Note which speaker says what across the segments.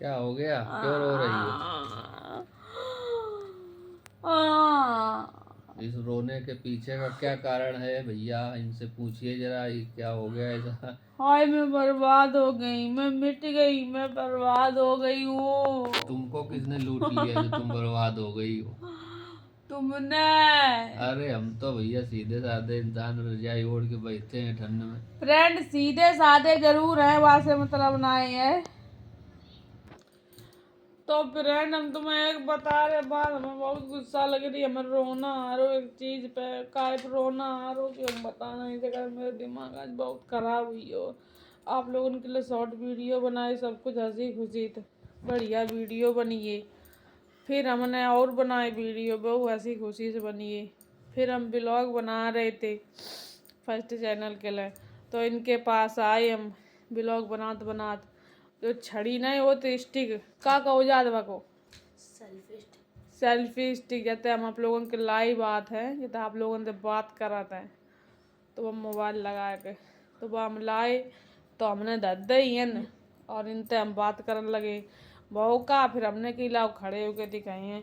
Speaker 1: क्या हो गया, क्यों रो रही हो? इस रोने के पीछे का क्या कारण है भैया, इनसे पूछिए जरा, ये क्या हो गया ऐसा?
Speaker 2: हाय मैं बर्बाद हो गई, मैं मिट गई, मैं बर्बाद हो गई हूँ।
Speaker 1: तुमको किसने लूट लिया जो तुम बर्बाद हो गई हो?
Speaker 2: तुमने।
Speaker 1: अरे हम तो भैया सीधे साधे इंसान, रजाई ओढ़ के बैठे हैं ठंड में।
Speaker 2: फ्रेंड सीधे साधे जरूर है, वहां से मतलब नहीं है। तो फ्रेंड हम तुम्हें एक बता रहे बात, हमें बहुत गुस्सा लग रही है, हमें रोना आ रहा एक चीज पे, काय पे रोना आ रहा कि हम बता नहीं सकते। मेरा दिमाग आज बहुत खराब हुई हो। आप लोगों के लिए शॉर्ट वीडियो बनाए, सब कुछ हंसी खुशी थे, बढ़िया वीडियो बनिए। फिर हमने और बनाए वीडियो, बहुत हंसी खुशी से बनिए। फिर हम ब्लॉग बना रहे थे फर्स्ट चैनल के लिए, तो इनके पास आए हम ब्लॉग बनाते बनाते। जो छड़ी नहीं होती स्टिक, का कहो जात बको सेल्फी स्टिक, जैसे हम आप लोगों के लाइव बात है, जैसे आप लोगों से बात कराते हैं, तो हम मोबाइल लगा के तो वो हम लाए, तो हमने दद ही है न, और इनसे हम बात करने लगे। बहू का फिर हमने कि लाओ खड़े होके दिखाए हैं।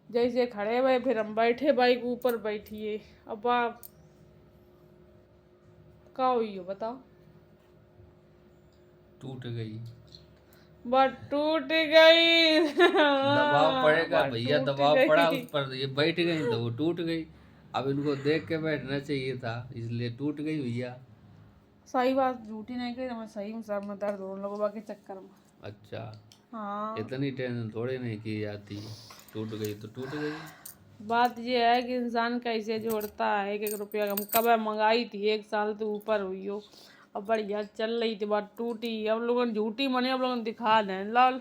Speaker 2: जैसे खड़े हुए फिर हम बैठे, बाइक ऊपर बैठिए। अब आप का हुई हो बताओ?
Speaker 1: टूट गई।
Speaker 2: बट टूट गई।
Speaker 1: दबाव पड़ेगा
Speaker 2: बट
Speaker 1: भैया,
Speaker 2: टूट
Speaker 1: दबाव पड़ा
Speaker 2: गई।
Speaker 1: उस पर, ये बैठ गई तो वो टूट गई। अब इनको देख के बैठना चाहिए था, इसलिए टूट गई भैया।
Speaker 2: सही बात, झूठी नहीं कही, मैं सही में सर में दर्द होने लगा के चक्कर में।
Speaker 1: अच्छा,
Speaker 2: हाँ,
Speaker 1: इतनी टेंशन थोड़ी नहीं की जाती है, टूट गई तो टूट गई।
Speaker 2: बात ये है कि इंसान कैसे जोड़ता है। एक एक रुपया हम कब मंगाई थी, 1 साल से ऊपर हुई हो, अब बढ़िया चल रही थी, बात टूटी। अब लोगों ने झूठी मनी, अब लोगों ने दिखा दें लाल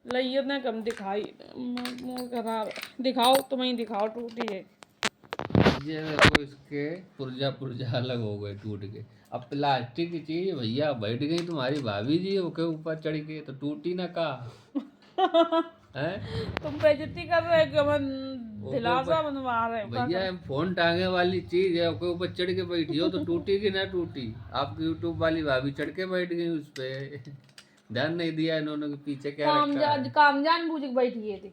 Speaker 2: लइए ना, कम दिखाई मुँह खराब है। दिखाओ, तुम्हें दिखाओ टूटी है।
Speaker 1: ये देखो, इसके पुर्जा पुर्जा अलग हो गए टूट के। अब प्लास्टिक की चीज भैया, बैठ गई तुम्हारी भाभी जी उसके ऊपर चढ़ के, तो टूटी ना का है?
Speaker 2: तुम बेइज्जती कर रहे हो कि हम
Speaker 1: ओके
Speaker 2: दिलासा
Speaker 1: ऊपर
Speaker 2: बनवा रहे हो क्या
Speaker 1: भैया,
Speaker 2: कर?
Speaker 1: फोन टांगे वाली चीज है, ओके ऊपर चढ़ के बैठी हो तो टूटेगी ना टूटी? आपकी यूट्यूब वाली भाभी चढ़ के बैठ गई उस पे। ध्यान नहीं दिया इन्होंने कि पीछे क्या रखा है।
Speaker 2: काम जान बूझ के बैठी थी।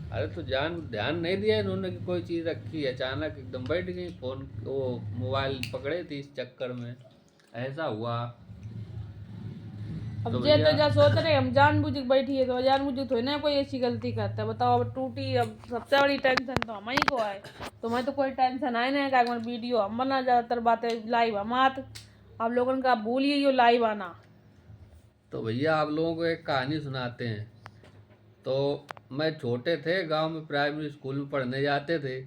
Speaker 1: अरे तो ध्यान नहीं दिया इन्होंने कि कोई चीज रखी है, अचानक एकदम बैठ गई, फोन वो मोबाइल पकड़े थी, इस चक्कर में ऐसा हुआ।
Speaker 2: अब
Speaker 1: तो
Speaker 2: जे तो
Speaker 1: भैया
Speaker 2: जा सोच रहे हम जान बूझ के बैठी है, तो जान बूझ के थोड़ी ना कोई ऐसी गलती करता है। बताओ, अब टूटी, अब सबसे बड़ी टेंशन तो हम ही को है। तुम्हें तो कोई टेंशन आए नहीं, क्या वीडियो हम बना, ज्यादातर बातें लाइव हम आत, आप लोगों का भूलिए यो लाइव आना।
Speaker 1: तो भैया आप लोगों को एक कहानी सुनाते हैं। तो मैं छोटे थे, गांव में प्राइमरी स्कूल में पढ़ने जाते थे,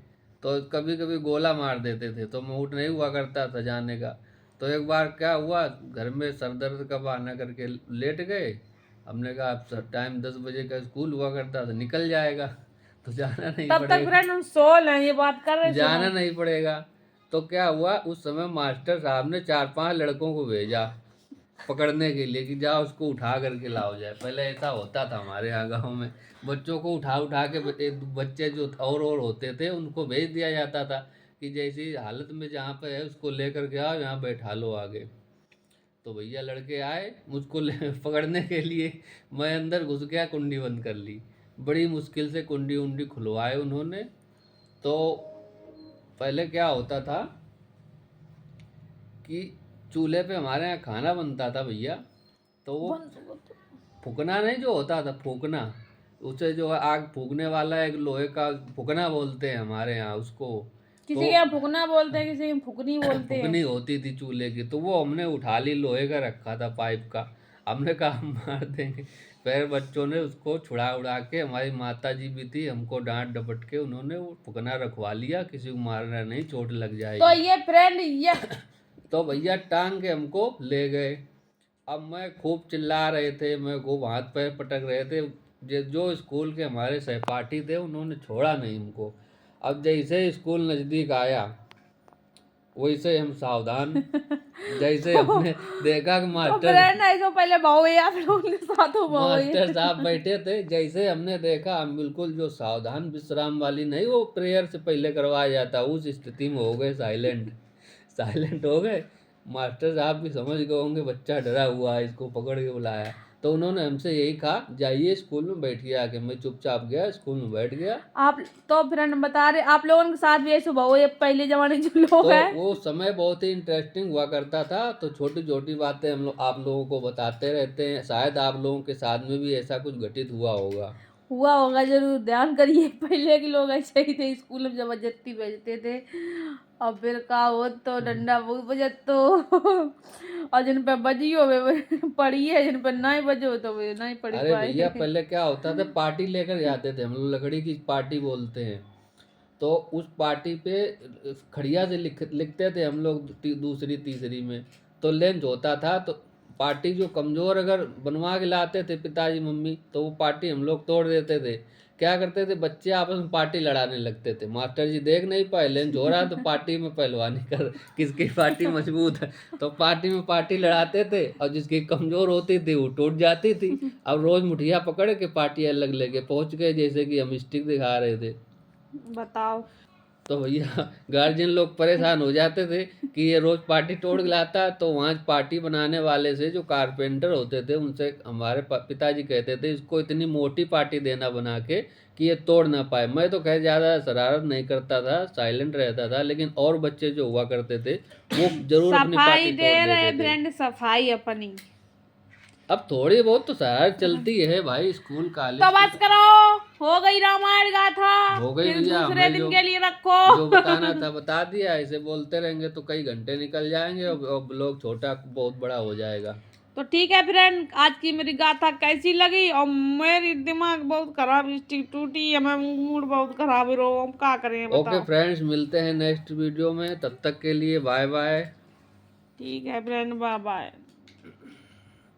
Speaker 1: तो कभी कभी गोला मार देते थे, तो मूड नहीं हुआ करता था जाने का। तो एक बार क्या हुआ, घर में सर दर्द का बहाना करके लेट गए। हमने कहा अब सर टाइम 10 बजे का स्कूल हुआ करता था, निकल जाएगा तो जाना नहीं
Speaker 2: तब तक
Speaker 1: पड़ेगा।
Speaker 2: फ्रेंड हम सो लें, ये बात कर रहे सुनो।
Speaker 1: जाना नहीं पड़ेगा। तो क्या हुआ, उस समय मास्टर साहब ने 4-5 लड़कों को भेजा पकड़ने के लिए कि जाओ उसको उठा करके लाओ जाए। पहले ऐसा होता था हमारे यहाँ गाँव में, बच्चों को उठा उठा के बच्चे जो और होते थे उनको भेज दिया जाता था कि जैसी हालत में जहाँ पे है उसको लेकर के आओ, यहाँ बैठा लो आगे। तो भैया लड़के आए मुझको पकड़ने के लिए। मैं अंदर घुस गया, कुंडी बंद कर ली। बड़ी मुश्किल से कुंडी उंडी खुलवाए उन्होंने। तो पहले क्या होता था कि चूल्हे पे हमारे यहाँ खाना बनता था भैया, तो वो फूकना नहीं जो होता था, फूकना, उसे जो आग फूकने वाला एक लोहे का फूकना बोलते हैं हमारे यहाँ उसको।
Speaker 2: किसी
Speaker 1: तो
Speaker 2: के यहाँ फुकना बोलते हैं, किसी के यहाँ फुकनी बोलते हैं।
Speaker 1: फूकनी होती थी चूल्हे की, तो वो हमने उठा ली, लोहे का रखा था पाइप का। हमने कहा हम मार देंगे, फिर बच्चों ने उसको छुड़ा उड़ा के, हमारी माता जी भी थी, हमको डांट डपट के उन्होंने वो फूकना रखवा लिया, किसी को मारना नहीं, चोट लग
Speaker 2: तो
Speaker 1: जाएगी।
Speaker 2: ये फ्रेंड ये
Speaker 1: तो भैया टांग के हमको ले गए। अब मैं खूब चिल्ला रहे थे, मैं खूब हाथ पैर पटक रहे थे। जो स्कूल के हमारे सहपाठी थे उन्होंने छोड़ा नहीं हमको। अब जैसे स्कूल नज़दीक आया वैसे हम सावधान, जैसे हमने देखा कि
Speaker 2: तो फ्रेंड ऐसे पहले भाव है, आप लोगों के साथ हो भाव
Speaker 1: मास्टर
Speaker 2: है।
Speaker 1: साहब बैठे थे, जैसे हमने देखा हम बिल्कुल जो सावधान विश्राम वाली नहीं, वो प्रेयर से पहले करवाया जाता, उस स्थिति में हो गए साइलेंट। साइलेंट हो गए। मास्टर साहब भी समझ गए होंगे बच्चा डरा हुआ है, इसको पकड़ के बुलाया, तो उन्होंने हमसे यही कहा, जाइए स्कूल में बैठिए आके। मैं चुपचाप गया, स्कूल में बैठ गया।
Speaker 2: आप तो फ्रेंड बता रहे आप लोगों के साथ भी ऐसे हुआ हो, ये पहले जमाने के जो लोग
Speaker 1: तो
Speaker 2: हैं।
Speaker 1: वो समय बहुत ही इंटरेस्टिंग हुआ करता था, तो छोटी छोटी बातें हम लोग आप लोगों को बताते रहते हैं। शायद आप लोगों के साथ में भी ऐसा कुछ घटित हुआ होगा।
Speaker 2: हुआ होगा जरूर, ध्यान करिए। पहले के लोग ऐसे ही थे, स्कूल में जबरदस्ती भेजते थे, और फिर का हो तो डंडा बहुत बजत तो और जिन पे बजियो वे पढ़ी है, जिन पे नहीं बजो तो वे नहीं पढ़
Speaker 1: अरे भैया
Speaker 2: पाए।
Speaker 1: पहले क्या होता था, पार्टी लेकर जाते थे हम लोग, लकड़ी की पार्टी बोलते हैं। तो उस पार्टी पे खड़िया से लिखते थे हम लोग, दूसरी तीसरी में तो लेंथ होता था। तो पार्टी जो कमज़ोर अगर बनवा के लाते थे पिताजी मम्मी, तो वो पार्टी हम लोग तोड़ देते थे। क्या करते थे, बच्चे आपस में पार्टी लड़ाने लगते थे। मास्टर जी देख नहीं पाए लेंथ हो रहा, तो पार्टी में पहलवानी कर, किसकी पार्टी मजबूत है, तो पार्टी में पार्टी लड़ाते थे, और जिसकी कमज़ोर होती थी वो टूट जाती थी। अब रोज़ मुठिया पकड़ के पार्टी अलग लेके पहुँच गए, जैसे कि हम स्टिक दिखा रहे थे।
Speaker 2: बताओ।
Speaker 1: तो भैया गार्जियन लोग परेशान हो जाते थे कि ये रोज पार्टी तोड़ के लाता है। तो वहाँ पार्टी बनाने वाले से जो कारपेंटर होते थे, उनसे हमारे पिताजी कहते थे इसको इतनी मोटी पार्टी देना बना के कि ये तोड़ ना पाए। मैं तो खैर ज़्यादा शरारत नहीं करता था, साइलेंट रहता था, लेकिन और बच्चे जो हुआ करते थे वो जरूर अपनी
Speaker 2: सफाई
Speaker 1: पार्टी
Speaker 2: दे
Speaker 1: तोड़
Speaker 2: रहे
Speaker 1: देते थे।
Speaker 2: फ्रेंड, सफाई अपनी।
Speaker 1: अब थोड़ी बहुत तो शरारत चलती है भाई, स्कूल
Speaker 2: तो
Speaker 1: कॉलेज
Speaker 2: बस करो, हो गई रामायण गाथा,
Speaker 1: हो गई
Speaker 2: फिर
Speaker 1: भैया।
Speaker 2: दूसरे
Speaker 1: हमें
Speaker 2: दिन
Speaker 1: जो
Speaker 2: के लिए रखो।
Speaker 1: जो बताना था बता दिया। ऐसे बोलते रहेंगे तो कई घंटे निकल जाएंगे, और ब्लॉग छोटा बहुत बड़ा हो जाएगा।
Speaker 2: तो ठीक है फ्रेंड, आज की मेरी गाथा कैसी लगी? और मेरी दिमाग बहुत खराब, स्टिक टूटी, हमें मूड बहुत खराब है, रो हम क्या करें
Speaker 1: ओके
Speaker 2: बताओ।
Speaker 1: फ्रेंड्स, मिलते हैं नेक्स्ट वीडियो में, तब तक के लिए बाय बाय।
Speaker 2: ठीक है फ्रेंड, बाय बाय।